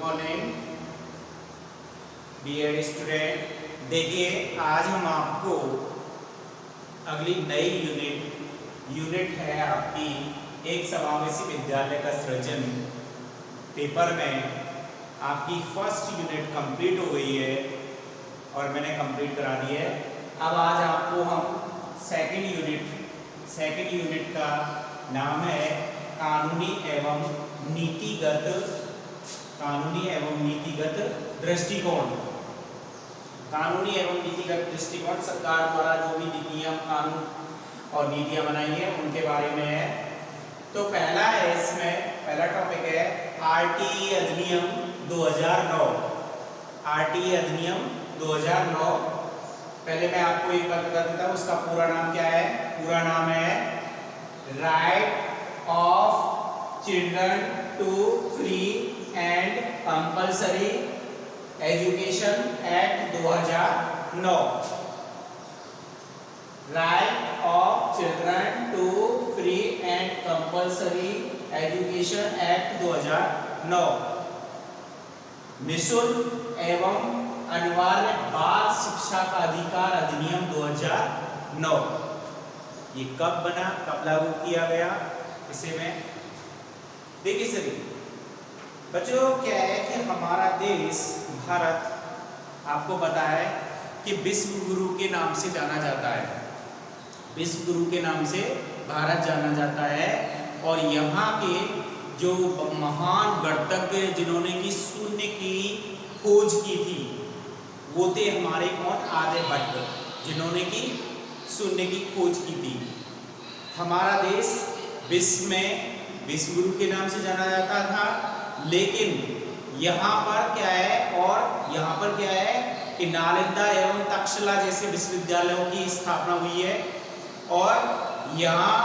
Morning dear student. देखिए आज हम आपको अगली नई यूनिट है आपकी एक समावेशी विद्यालय का सृजन पेपर में आपकी फर्स्ट यूनिट कंप्लीट हो गई है और मैंने कंप्लीट करा दी है। अब आज आपको हम सेकंड यूनिट का नाम है कानूनी एवं नीतिगत दृष्टिकोण। कानूनी एवं नीतिगत दृष्टिकोण सरकार द्वारा जो भी नियम कानून और नीतियां बनाई हैं उनके बारे में है। तो पहला है, इसमें पहला टॉपिक है आरटीई अधिनियम 2009। आरटीई अधिनियम 2009। पहले मैं आपको एक बार बता देता हूँ उसका पूरा नाम क्या है। पूरा नाम है right of children to free and compulsory education act 2009। Right of children to free and compulsory education act 2009। निःशुल्क एवं अनिवार्य बाल शिक्षा का अधिकार अधिनियम 2009। ये कब बना, कब लागू किया गया, इसे मैं देखिए सभी बच्चों क्या है कि हमारा देश भारत आपको पता है कि विश्व गुरु के नाम से जाना जाता है। विश्व गुरु के नाम से भारत जाना जाता है और यहाँ के जो महान गणितज्ञ जिन्होंने की शून्य की खोज की थी वो थे हमारे कौन, आर्यभट्ट, जिन्होंने की शून्य की खोज की थी। हमारा देश विश्व में विश्व गुरु के नाम से जाना जाता था, लेकिन यहाँ पर क्या है और यहाँ पर क्या है कि नालंदा एवं तक्षशिला जैसे विश्वविद्यालयों की स्थापना हुई है और यहाँ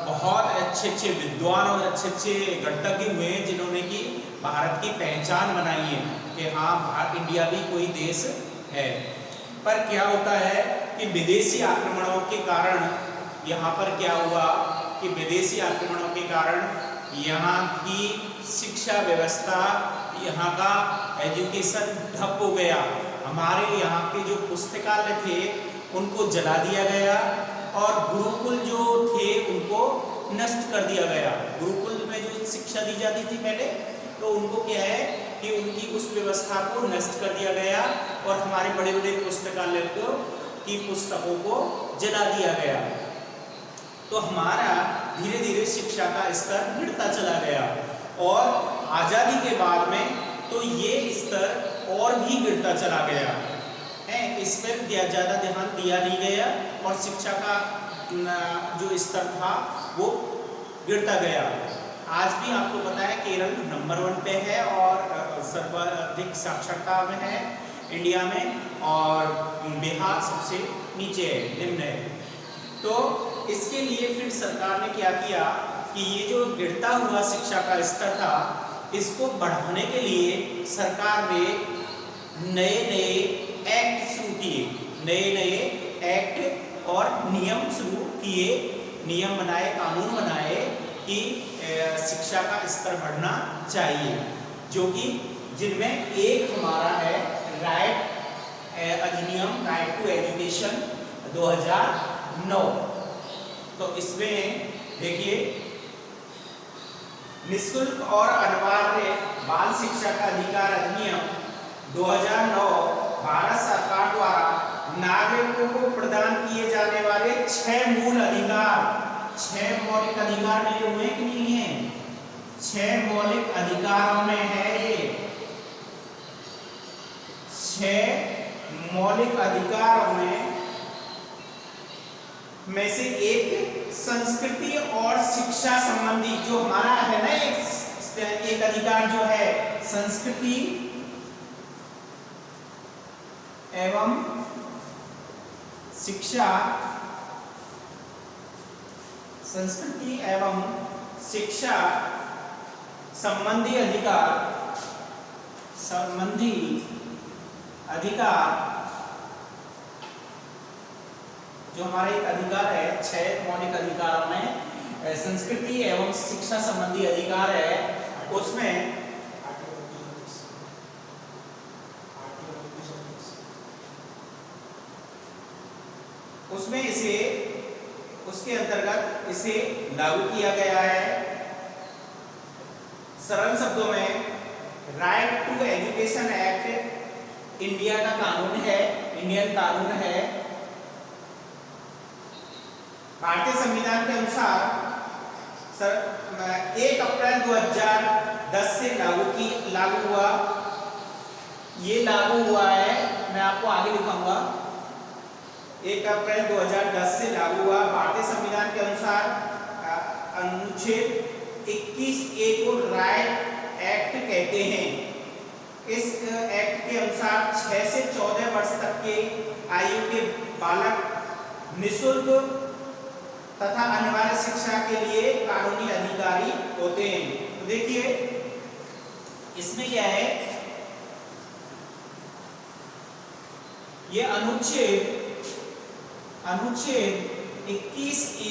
बहुत अच्छे विद्वान और अच्छे गणितज्ञ हुए हैं जिन्होंने की भारत की पहचान बनाई है कि हाँ इंडिया भी कोई देश है। पर क्या होता है कि विदेशी आक्रमणों के कारण यहाँ पर क्या हुआ कि विदेशी आक्रमणों के कारण यहाँ की शिक्षा व्यवस्था, यहाँ का एजुकेशन ठप हो गया। हमारे यहाँ के जो पुस्तकालय थे उनको जला दिया गया और गुरुकुल जो थे उनको नष्ट कर दिया गया। गुरुकुल में जो शिक्षा दी जाती थी पहले, तो उनको क्या है कि उनकी उस व्यवस्था को नष्ट कर दिया गया और हमारे बड़े बड़े पुस्तकालय की पुस्तकों को जला दिया गया। तो हमारा धीरे धीरे शिक्षा का स्तर गिरता चला गया और आज़ादी के बाद में तो ये स्तर और भी गिरता चला गया है। इस पर ज़्यादा ध्यान दिया नहीं गया और शिक्षा का जो स्तर था वो गिरता गया। आज भी आपको पता है केरल नंबर 1 पे है और सर्वाधिक साक्षरता में है इंडिया में, और बिहार सबसे नीचे है, निम्न है। तो इसके लिए फिर सरकार ने क्या किया कि ये जो गिरता हुआ शिक्षा का स्तर था इसको बढ़ाने के लिए सरकार ने नए एक्ट शुरू किए, नए एक्ट और नियम शुरू किए, नियम बनाए, कानून बनाए कि शिक्षा का स्तर बढ़ना चाहिए, जो कि जिनमें एक हमारा है राइट अधिनियम, राइट टू एजुकेशन 2009। तो इसमें देखिए निःशुल्क और अनिवार्य बाल शिक्षा का अधिकार अधिनियम 2009 भारत सरकार द्वारा नागरिकों को प्रदान किए जाने वाले 6 मूल अधिकार, 6 मौलिक अधिकार मिले हुए कि नहीं है, 6 मौलिक अधिकारों में है ये। 6 मौलिक अधिकारों में से एक संस्कृति और शिक्षा संबंधी जो हमारा है ना, एक अधिकार जो है संस्कृति एवं शिक्षा, संस्कृति एवं शिक्षा संबंधी अधिकार जो हमारा एक अधिकार है, 6 मौलिक अधिकारों में संस्कृति एवं शिक्षा संबंधी अधिकार है, उसमें उसमें इसे उसके अंतर्गत इसे लागू किया गया है। सरल शब्दों में right to education act India का कानून है, इंडियन कानून है। भारतीय संविधान के अनुसार 1 अप्रैल 2010 से लागू हुआ। ये लागू हुआ है, मैं आपको आगे दिखाऊंगा। 1 अप्रैल 2010 से लागू हुआ। भारतीय संविधान के अनुसार अनुच्छेद 21A को राइट एक्ट कहते हैं। इस एक्ट के अनुसार 6 से 14 वर्ष तक के आयु के बालक निःशुल्क तथा अनिवार्य शिक्षा के लिए कानूनी अधिकारी होते हैं। तो देखिए इसमें क्या है, ये अनुच्छेद 21A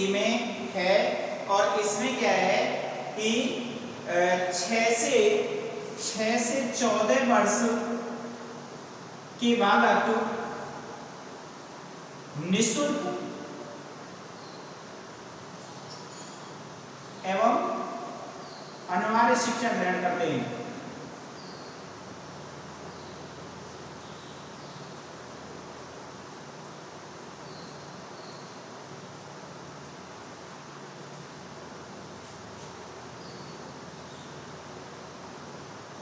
में है और इसमें क्या है कि 6 से 14 वर्ष के बालक निःशुल्क एवं अनिवार्य शिक्षा ग्रहण करते हैं।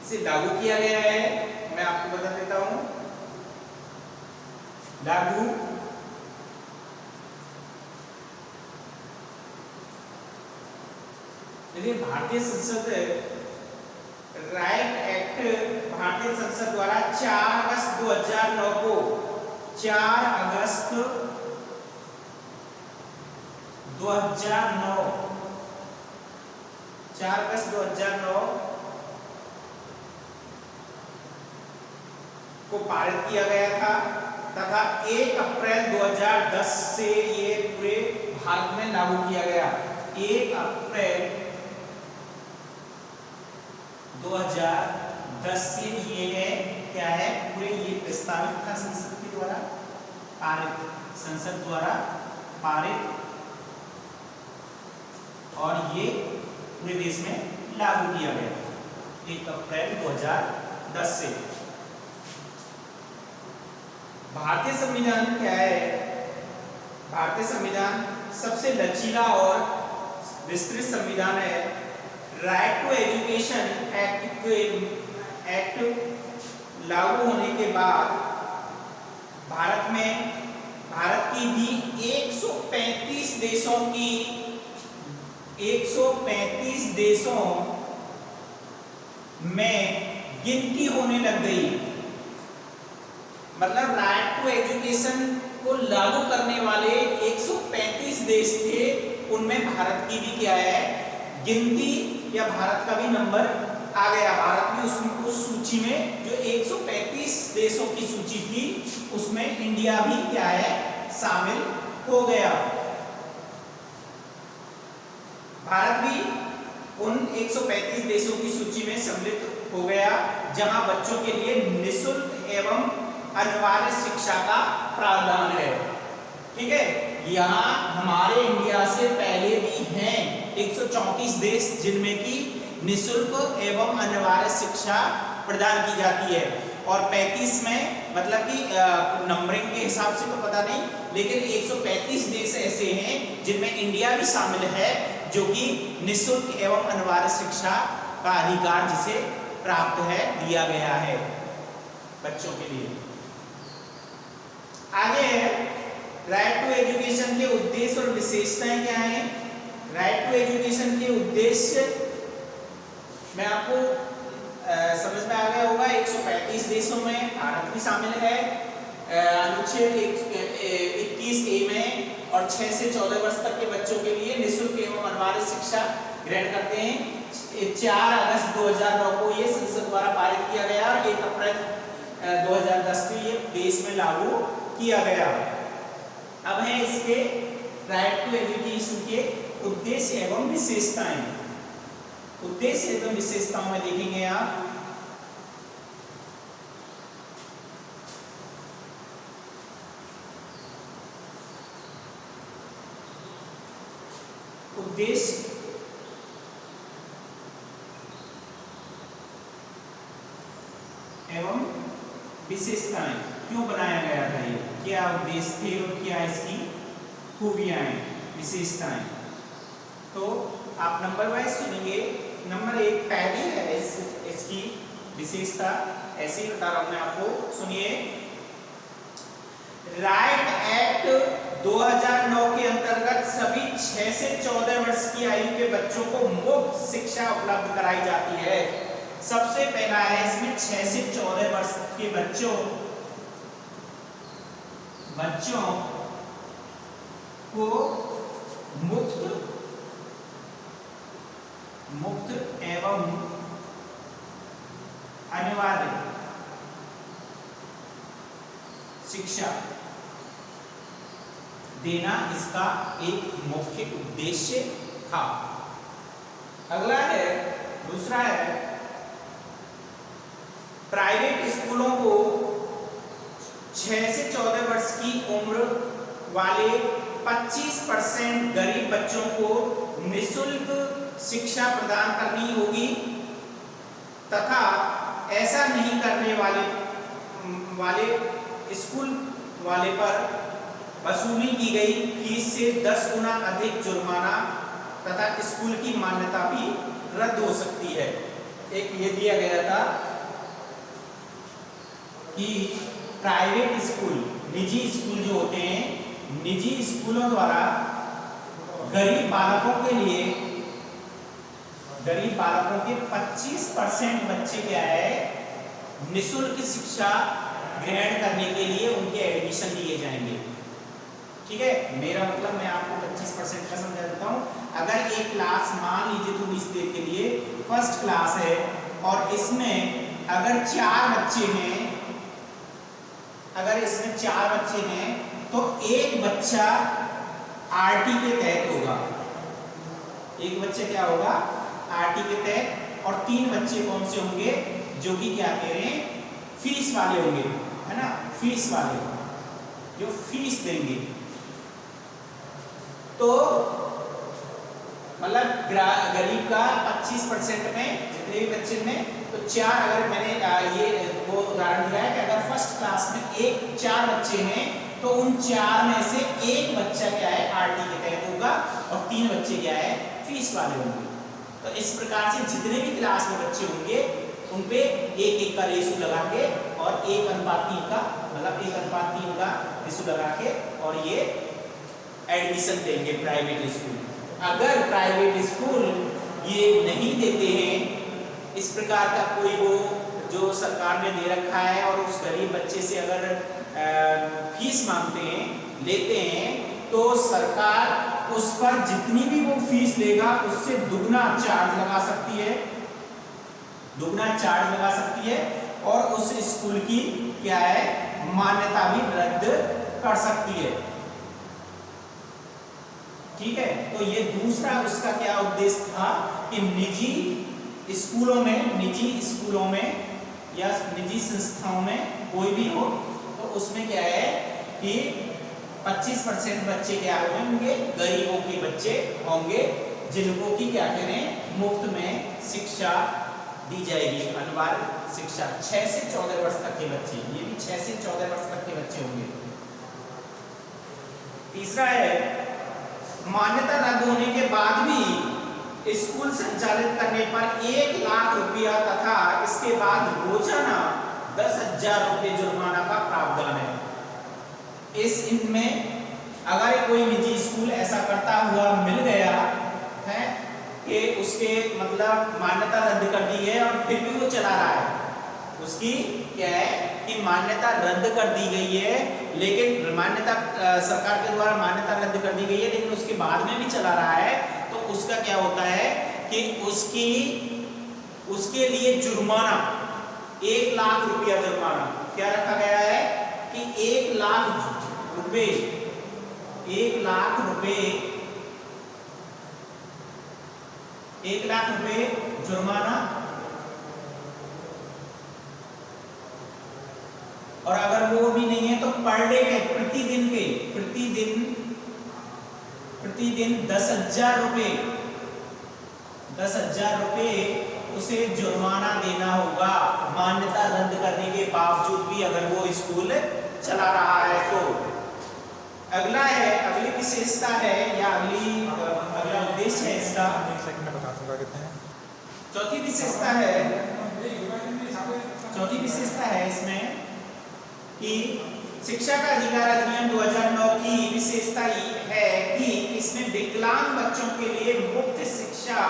इसे लागू किया गया है, मैं आपको बता देता हूं। लागू भारतीय संसद राइट एक्ट भारतीय संसद द्वारा 4 अगस्त 2009 को 4 अगस्त 2009 को पारित किया गया था तथा 1 अप्रैल 2010 से ये पूरे भारत में लागू किया गया। 1 अप्रैल 2010 से ये है क्या है, पूरे ये प्रस्तावित था संसद के द्वारा पारित, संसद द्वारा पारित, और ये पूरे देश में लागू किया गया 1 अप्रैल 2010 से। भारतीय संविधान क्या है? भारतीय संविधान सबसे लचीला और विस्तृत संविधान है। राइट टू एजुकेशन एक्ट लागू होने के बाद भारत की भी 135 देशों में गिनती होने लग गई। मतलब राइट टू एजुकेशन को लागू करने वाले 135 देश थे, उनमें भारत की भी क्या है, गिनती या भारत का भी नंबर आ गया। भारत भी उस सूची में, जो 135 देशों की सूची थी, उसमें इंडिया भी क्या है, शामिल हो गया। भारत भी उन 135 देशों की सूची में सम्मिलित हो गया जहां बच्चों के लिए निःशुल्क एवं अनिवार्य शिक्षा का प्रावधान है। ठीक है, यहाँ हमारे इंडिया से पहले भी हैं 134 देश जिनमें की निःशुल्क एवं अनिवार्य शिक्षा प्रदान की जाती है, और 35 में, मतलब कि नंबरिंग के हिसाब से तो पता नहीं, लेकिन 135 देश ऐसे हैं जिनमें इंडिया भी शामिल है, जो कि निःशुल्क एवं अनिवार्य शिक्षा का अधिकार जिसे प्राप्त है, दिया गया है बच्चों के लिए। आगे राइट टू एजुकेशन के उद्देश्य और विशेषताएं क्या हैं? राइट टू एजुकेशन के उद्देश्य मैं आपको समझ में आ गया होगा। 135 देशों में भारत भी शामिल है अनुच्छेद 21A में, और 6 से 14 वर्ष तक के बच्चों के लिए निःशुल्क एवं अनिवार्य शिक्षा ग्रहण करते हैं। 4 अगस्त 2009 को ये संसद द्वारा पारित किया गया और 1 अप्रैल 2010 को ये देश में लागू किया गया। अब है इसके राइट टू एजुकेशन के उद्देश्य एवं विशेषताएं। उद्देश्य एवं विशेषताओं में देखेंगे आप, उद्देश्य एवं विशेषताएं, क्यों बनाया गया था ये, क्या उद्देश्य थे और क्या इसकी खूबियां हैं, विशेषताएं। तो आप नंबर वाइज सुनेंगे। नंबर 1 पहली है इसकी विशेषता, ऐसे ही बता रहा हूं मैं आपको, सुनिए। राइट एक्ट 2009 के अंतर्गत सभी 6 से 14 वर्ष की आयु के बच्चों को मुफ्त शिक्षा उपलब्ध कराई जाती है। सबसे पहला है इसमें 6 से 14 वर्ष के बच्चों को मुफ्त एवं अनिवार्य शिक्षा देना इसका एक मुख्य उद्देश्य था। अगला है, दूसरा है, प्राइवेट स्कूलों को 6 से 14 वर्ष की उम्र वाले 25% गरीब बच्चों को निःशुल्क शिक्षा प्रदान करनी होगी तथा ऐसा नहीं करने वाले स्कूल वाले पर वसूली की गई फीस से 10 गुना अधिक जुर्माना तथा स्कूल की मान्यता भी रद्द हो सकती है। एक ये दिया गया था कि प्राइवेट स्कूल, निजी स्कूल जो होते हैं, निजी स्कूलों द्वारा गरीब बालकों के 25% बच्चे क्या है, निःशुल्क शिक्षा ग्रहण करने के लिए उनके एडमिशन दिए जाएंगे। ठीक है, मेरा मतलब मैं आपको 25% का समझा देता हूँ। अगर एक क्लास, मान लीजिए थोड़ी सी देर के लिए फर्स्ट क्लास है और इसमें अगर 4 बच्चे हैं, अगर इसमें 4 बच्चे हैं तो एक बच्चा आरटी के तहत होगा, एक बच्चा क्या होगा, आरटी के तहत, और 3 बच्चे कौन से होंगे, जो कि क्या कह रहे हैं, फीस वाले होंगे, है ना, फीस वाले जो फीस देंगे। तो मतलब गरीब का 25% में जितने भी बच्चे में, तो 4, अगर मैंने ये वो उदाहरण दिया है कि अगर फर्स्ट क्लास में 4 बच्चे हैं तो उन 4 में से एक बच्चा क्या है, आरटी के तहत होगा और 3 बच्चे क्या है, फीस वाले होंगे। तो इस प्रकार से जितने भी क्लास में बच्चे होंगे उन पे 1-1 का रेशो लगा के और 1:3 का, मतलब 1:3 का रेशो लगा के और ये एडमिशन देंगे प्राइवेट स्कूल। अगर प्राइवेट स्कूल ये नहीं देते हैं, इस प्रकार का कोई वो जो सरकार ने दे रखा है और उस गरीब बच्चे से अगर फीस मांगते हैं, लेते हैं, तो सरकार उस पर जितनी भी वो फीस लेगा उससे दुगना चार्ज लगा सकती है, और उस स्कूल की क्या है, मान्यता भी रद्द कर सकती है। ठीक है, तो ये दूसरा उसका क्या उद्देश्य था कि निजी स्कूलों में या निजी संस्थाओं में कोई भी हो तो उसमें क्या है कि 25% बच्चे क्या होंगे, गरीबों के बच्चे होंगे, जिनको की क्या करें, मुफ्त में शिक्षा दी जाएगी, अनिवार्य शिक्षा। 6 से 14 वर्ष तक के बच्चे, ये भी 6 से 14 वर्ष तक के बच्चे होंगे। तीसरा है, मान्यता रद्द होने के बाद भी स्कूल संचालित करने पर 1 लाख रुपया तथा इसके बाद रोजाना 10,000 रुपये जुर्माना का प्रावधान है। इनमें अगर कोई निजी स्कूल ऐसा करता हुआ मिल गया है कि उसके मतलब मान्यता रद्द कर दी है और फिर भी वो चला रहा है, उसकी क्या है कि मान्यता रद्द कर दी गई है, लेकिन मान्यता सरकार के द्वारा मान्यता रद्द कर दी गई है, लेकिन उसके बाद में भी चला रहा है, तो उसका क्या होता है कि उसके लिए जुर्माना 1 लाख रुपया जुर्माना क्या रखा गया है कि 1 लाख रुपए जुर्माना, और अगर वो भी नहीं है तो पर डे के, प्रतिदिन प्रतिदिन 10,000 रुपये, 10,000 रुपये उसे जुर्माना देना होगा, मान्यता रद्द करने के बावजूद भी अगर वो स्कूल चला रहा है तो। अगला है, अगली विशेषता है या अगला उद्देश्य है इसका, चौथी विशेषता है इसमें कि शिक्षा का अधिकार अधिनियम 2009 की विशेषता है कि इसमें विकलांग बच्चों के लिए मुफ्त शिक्षा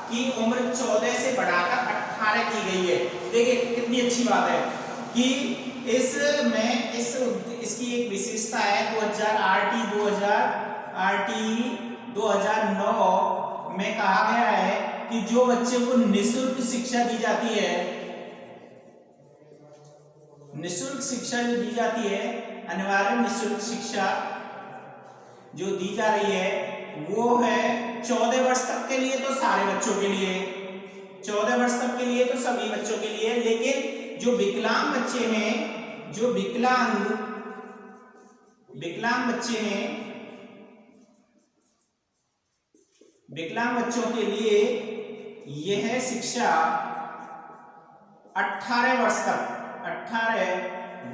की उम्र 14 से बढ़ाकर 18 की गई है। देखिए कितनी अच्छी बात है कि इसमें इसकी एक विशेषता है 2009 में कहा गया है कि जो बच्चे को निःशुल्क शिक्षा दी जाती है, निःशुल्क शिक्षा जो दी जाती है, अनिवार्य निःशुल्क शिक्षा जो दी जा रही है वो है 14 वर्ष तक के लिए तो सारे बच्चों के लिए, 14 वर्ष तक के लिए तो सभी बच्चों के लिए। लेकिन जो विकलांग बच्चे हैं, जो विकलांग बच्चे हैं, विकलांग बच्चों के लिए यह शिक्षा 18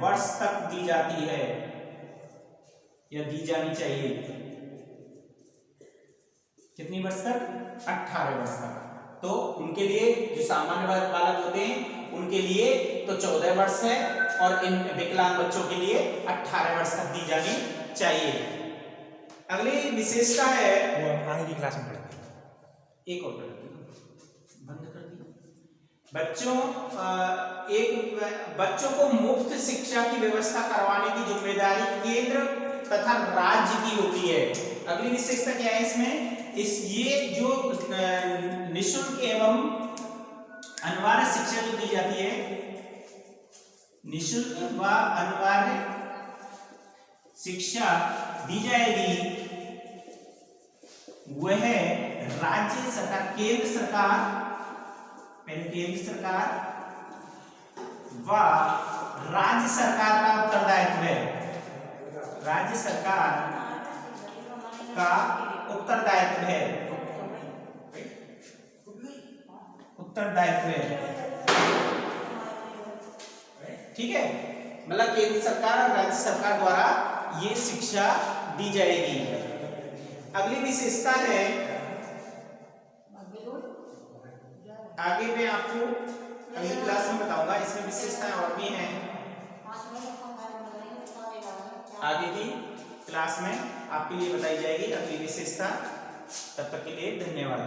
वर्ष तक दी जाती है या दी जानी चाहिए। कितनी वर्ष तक? 18 वर्ष तक। तो उनके लिए जो सामान्य बालक होते हैं उनके लिए तो 14 वर्ष है और इन विकलांग बच्चों के लिए 18 वर्ष तक दी जानी चाहिए। अगली विशेषता है, वो आगे की क्लास में पढ़ेंगे। एक और बंद कर दी। बच्चों को मुफ्त शिक्षा की व्यवस्था करवाने की जिम्मेदारी केंद्र तथा राज्य की होती है। अगली विशेषता क्या है इसमें? ये जो निःशुल्क एवं अनिवार्य शिक्षा जो दी जाती है, निःशुल्क व अनिवार्य शिक्षा दी जाएगी, वह राज्य सरकार, केंद्र सरकार, पहले केंद्र सरकार व राज्य सरकार का उत्तरदायित्व है। राज्य सरकार का उत्तरदायित्व है, ठीक है। मतलब केंद्र सरकार और राज्य सरकार द्वारा ये शिक्षा दी जाएगी। अगली विशेषता है, आगे मैं आपको अगली क्लास में बताऊंगा, इसमें विशेषताएं और भी हैं। आगे की क्लास में आपके लिए बताई जाएगी अगली विशेषता। तब तक के लिए धन्यवाद।